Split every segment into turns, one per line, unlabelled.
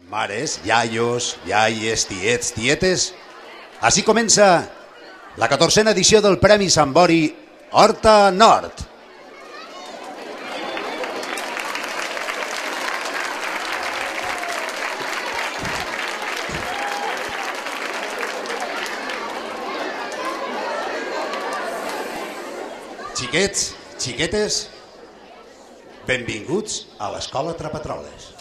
mares, iaios, iaies, tiets, tietes. Així comença la 14a edició del Premi Sant Bori Horta Nord. Xiquets, xiquetes, benvinguts a l'Escola Trapatroles.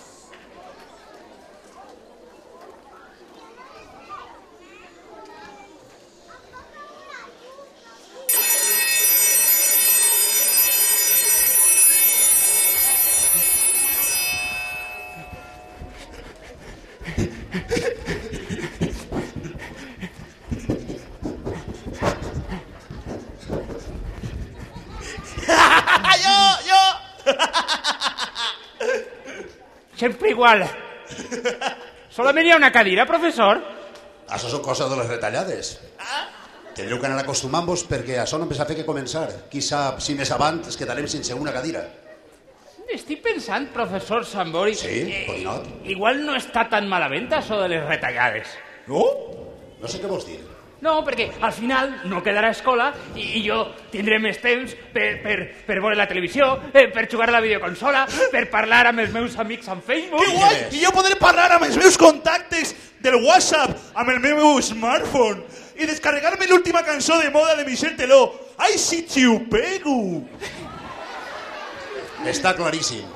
Sempre igual. Solament hi ha una cadira, professor?
Això són coses de les retallades. Tindreu que anar acostumant-vos perquè això no només ha fet que començar. Qui sap si més avant es quedarem sense una cadira.
Estic pensant, professor Sambori...
Sí, per què no?
Igual no està tan malament això de les retallades.
No? No sé què vols dir.
No, perquè al final no quedarà escola i jo tindré més temps per veure la televisió, per jugar a la videoconsola, per parlar amb els meus amics en Facebook.
Que guai! I jo podré parlar amb els meus contactes del WhatsApp, amb el meu smartphone, i descarregar-me l'última cançó de moda de Michel Teló. Ai, si t'ho pego!
Està claríssim.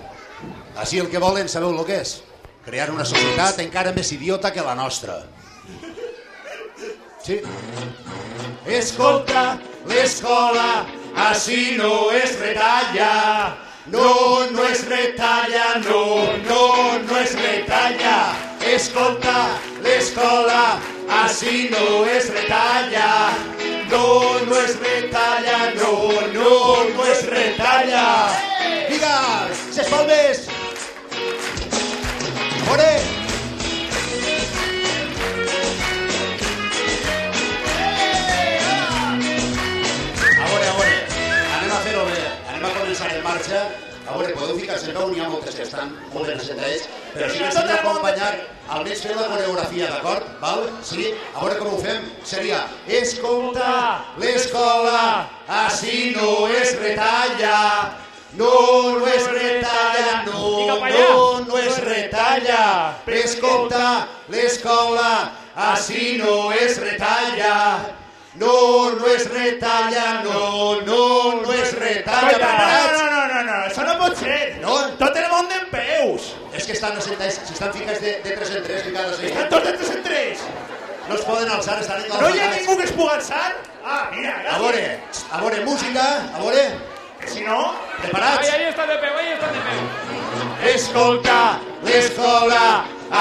Així el que volen, sabeu el que és? Crear una societat encara més idiota que la nostra. Sí. Escolta, l'escola així no es retalla. No, no es retalla, no es retalla. Escolta, l'escola així no es retalla. No, no es retalla, no es retalla. Digues, ses palmes. Ore. En marxa. A veure, podeu ficar-se en veu, n'hi ha moltes que estan molt ben entre ells, però si ens hem d'acompanyar, almenys fem la coreografia, d'acord? Val? Sí? A veure com ho fem. Seria: escolta, l'escola així no es retalla. No, no es retalla, no es retalla. Escolta, l'escola així no es retalla. No, no es retalla, no es retalla.
No, això no pot ser.
No?
Tot el món d'en peus.
És que estan assentats, si estan ficats de 3 en 3 ficades així.
Estan tots de 3 en 3.
No es poden alçar, estan en
No hi ha ningú que es pugui alçar? Ah, mira, gràcies.
A veure, música, a veure.
Que si no...
Preparats?
Ahí està de peu, ahí està de peu.
Escolta, l'escola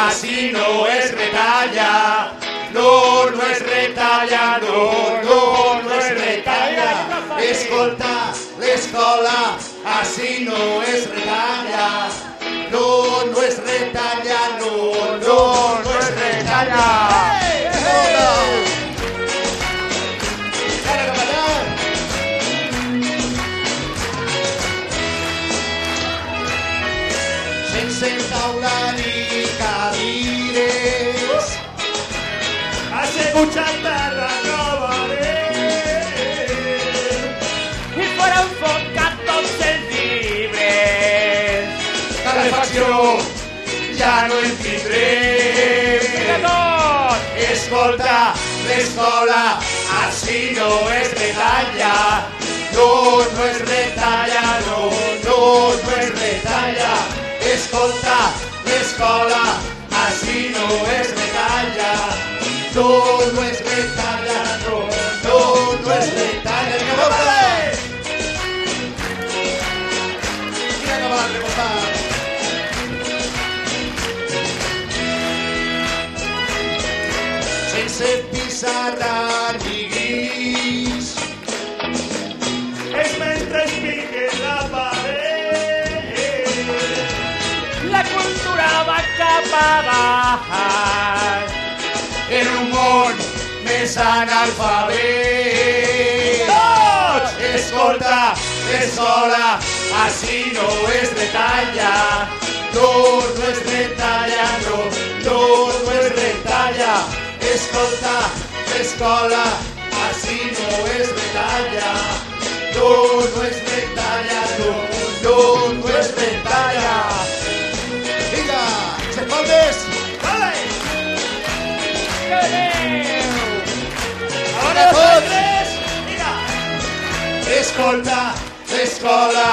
així no es retalla. No, no es retalla, no es retalla. Escolta, l'escola així no es retalla. No, no es retalla, no es retalla. Escolta! Ara cap allà! Sense taula ni cadires,
assegut a la trobaré.
I fora un foc a tots els llibres.
calefacció ja no en tindrem.
De tot!
Escolta, l'escola així no es retalla. No, no es retalla, no es retalla. Escolta, l'escola així no es retalla. No, no es retalla, no es retalla. Que vol fer? Quina que va reposar? Sense pissarra ni guix.
És mentre es pique la paret.
La cultura va cap a baix.
En un món més analfabet.
Tots!
Escolta, l'escola així no es retalla. No, no es retalla, escolta, escola, així no és retalla. No, no és retalla, no és retalla. Vinga, s'espaldes!
Vale!
Ara tots!
Vinga!
Escolta, escola,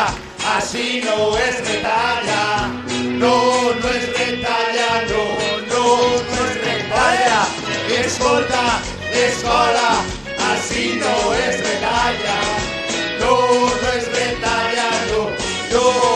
així no és retalla. No és retalla, no és retalla. Escolta, escola, així no és retalla. No és retalla, no